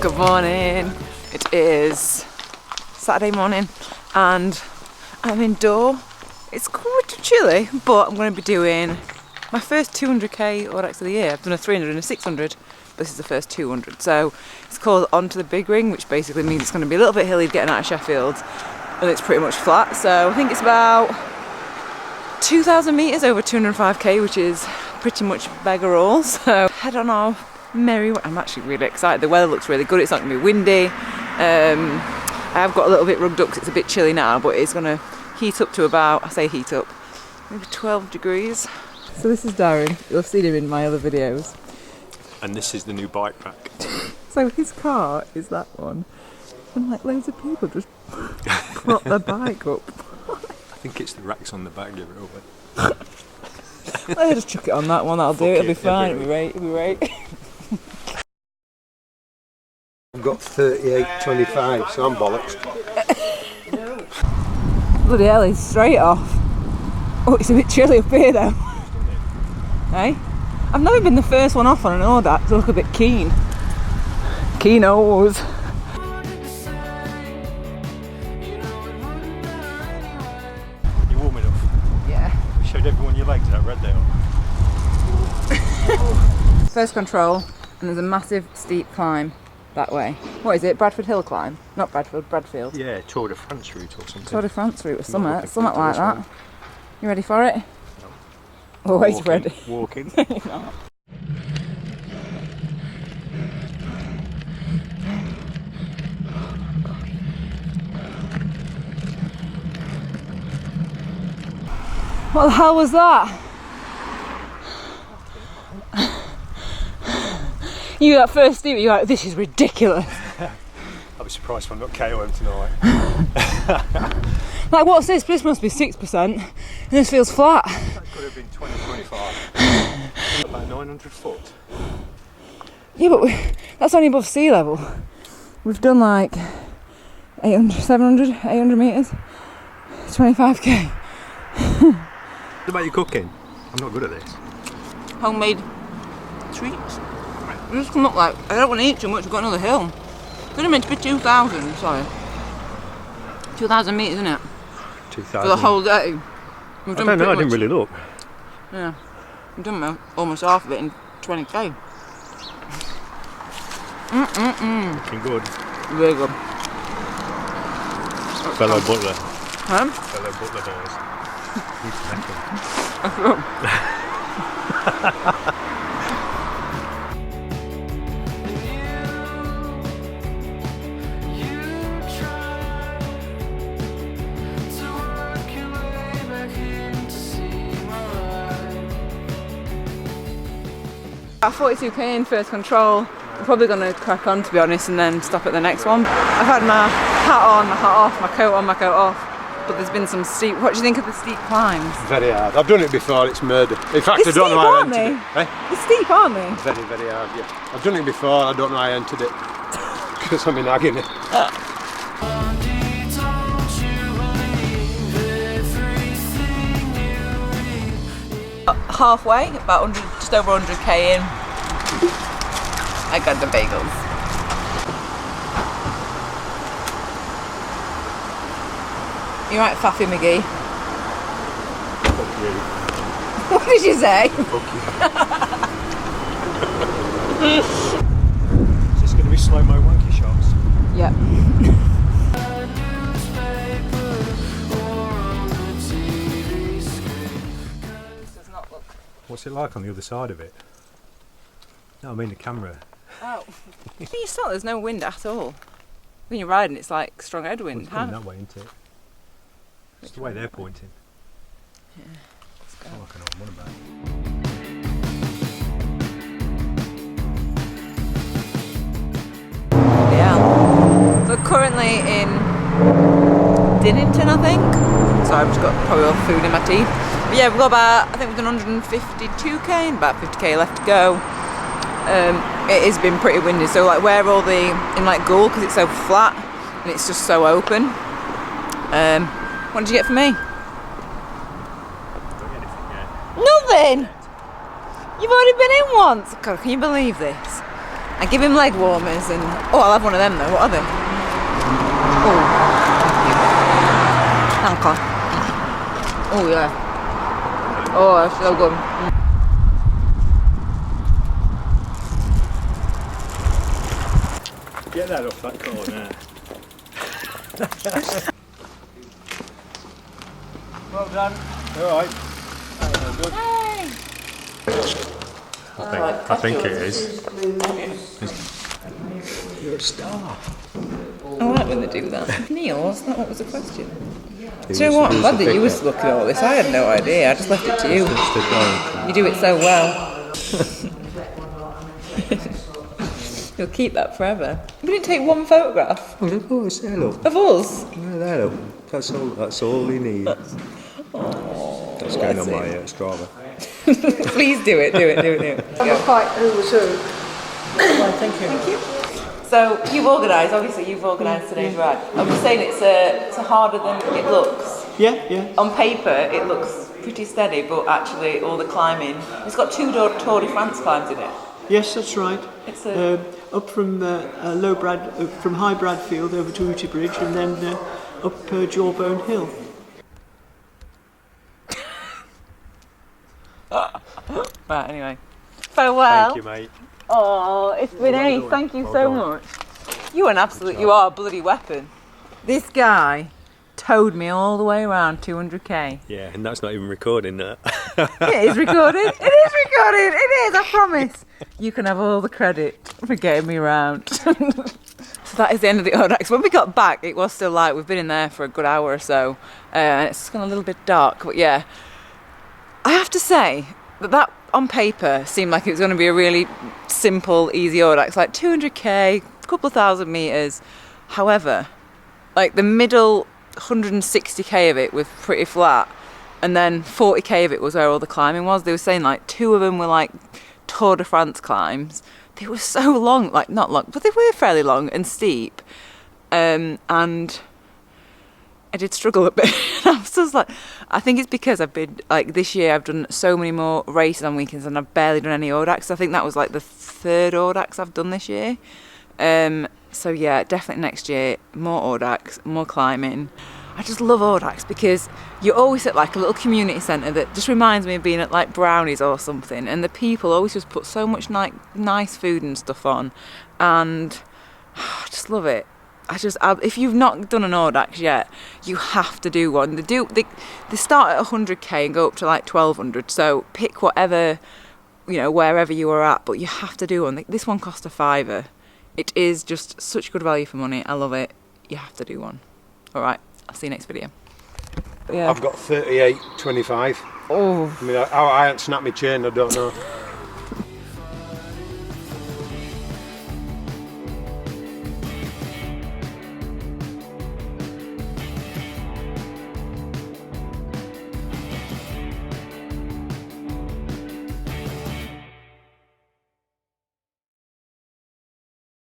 Good morning. It is Saturday morning and I'm indoor. It's quite chilly, but I'm going to be doing my first 200k or X of the year. I've done a 300 and a 600, but this is the first 200. So it's called Onto the Big Ring, which basically means it's going to be a little bit hilly getting out of Sheffield, and it's pretty much flat. So I think it's about 2,000 metres over 205k, which is pretty much beggar all. So head on our merry way. I'm actually really excited. The weather looks really good. It's not going to be windy. I have got a little bit rugged up because it's a bit chilly now, but it's going to heat up to about, I say heat up, maybe 12 degrees. So this is Darren. You'll see him in my other videos. And this is the new bike rack. So his car is that one. And like loads of people just prop their bike up. I think it's the racks on the back give it away. I'll just chuck it on that one, that'll do it, it'll be fine, it'll be right. I've got 38.25, so I'm bollocks. Bloody hell, he's straight off. Oh, it's a bit chilly up here though. Hey? I've never been the first one off on an order to look a bit keen. Keenos. You warm enough? Yeah. You showed everyone your legs how red they are. First control, and there's a massive steep climb that way. What is it? Bradford Hill climb? Not Bradford, Bradfield. Yeah, Tour de France route or something. Tour de France route or something like that. One. You ready for it? No. Always ready. Walking. No. What the hell was that? You that first steep, you're like, this is ridiculous. I'll be surprised if I'm not KOM tonight. Like, what's this? This must be 6%, and this feels flat. That could have been 20, 25. About 900 foot. Yeah, but that's only above sea level. We've done like 800, 700, 800 metres, 25k. What about your cooking? I'm not good at this. Homemade treats. They just come up like, I don't want to eat too much, we've got another hill. It's only meant to be 2,000, sorry. 2,000 metres, isn't it? 2,000. For the whole day. I don't know, I didn't really look. Yeah. We've done almost half of it in 20k. Looking good. Really good. Fellow butler. Huh? Fellow butler boys. Need to make them. About 42k in first control. I'm probably going to crack on, to be honest, and then stop at the next one. I've had my hat on, my hat off, my coat on, my coat off, but there's been some steep. What do you think of the steep climbs? Very hard. I've done it before, it's murder. In fact, It's I don't know how I entered steep, it. Eh? It's steep, aren't they? Very, very hard, yeah. I've done it before, I don't know how I entered it. Because I'm in agony. Halfway, about 100, just over 100k in. I got the bagels. You right, Faffy McGee? Fuck you. What did you say? Fuck you. Is this going to be slow-mo wanky shots? Yep. What's it like on the other side of it? No, I mean the camera. Oh. You saw there's no wind at all. When you're riding, it's like strong headwind. Well, it's coming that way, isn't it? It's the way they're pointing. Yeah. Let's go. I like an old motorbike. Yeah. So currently in Dinnington, I think. So I've just got probably all food in my teeth. But yeah, we've got about, I think we've done 152k and about 50k left to go. It has been pretty windy, so like where all the, in like Gould, because it's so flat and it's just so open. What did you get for me? Nothing! You've already been in once! God, can you believe this? I give him leg warmers and... Oh, I'll have one of them though. What are they? Oh. Anchor. Oh, yeah. Oh, that's so good. Get that off that corner. Well done. Alright. Good. I think it is. You're a star. I like when they do that. Neil, that's not what was the question. Do you know what? I'm glad that you were looking at all this. I had no idea. I just left it to you. You do it so well. You'll keep that forever. We didn't take one photograph. Oh, of course, there, look. Of us. Yeah, there, look. That's all you need. Oh, That's going on my Strava. Please do it. I'm quite who was who. Well, thank you. Thank you. So you've organised today's ride. I was saying it's harder than it looks. Yeah. On paper it looks pretty steady, but actually all the climbing, it's got 2 Tour de France climbs in it. Yes, that's right. It's up from from High Bradfield over to Ooty Bridge, and then up Jawbone Hill. Right, anyway. Farewell. Thank you, mate. Oh, it's been ace. Thank you so much. You are a bloody weapon. This guy towed me all the way around 200k. Yeah, and that's not even recording that. It is recorded. It is recorded. It is, I promise. You can have all the credit for getting me around. So that is the end of the Audax. When we got back, it was still light. We've been in there for a good hour or so. And it's gone a little bit dark, but yeah. I have to say that on paper seemed like it was going to be a really simple, easy Audax, like 200k, a couple of thousand metres. However, like the middle 160k of it was pretty flat, and then 40k of it was where all the climbing was. They were saying like 2 of them were like Tour de France climbs. They were so long, like not long, but they were fairly long and steep. And I did struggle a bit. I was just like, I think it's because I've been, like this year I've done so many more races on weekends and I've barely done any Audax. I think that was like the 3rd Audax I've done this year. So yeah, definitely next year, more Audax, more climbing. I just love Audax because you're always at like a little community centre that just reminds me of being at like Brownies or something, and the people always just put so much nice food and stuff on, and I just love it. If you've not done an Audax yet, you have to do one. They start at 100k and go up to like 1200. So pick whatever, wherever you are at, but you have to do one. This one cost £5. It is just such good value for money. I love it. You have to do one. All right, I'll see you next video. Yeah. I've got 38.25. Oh. I mean, I haven't snapped my chain, I don't know.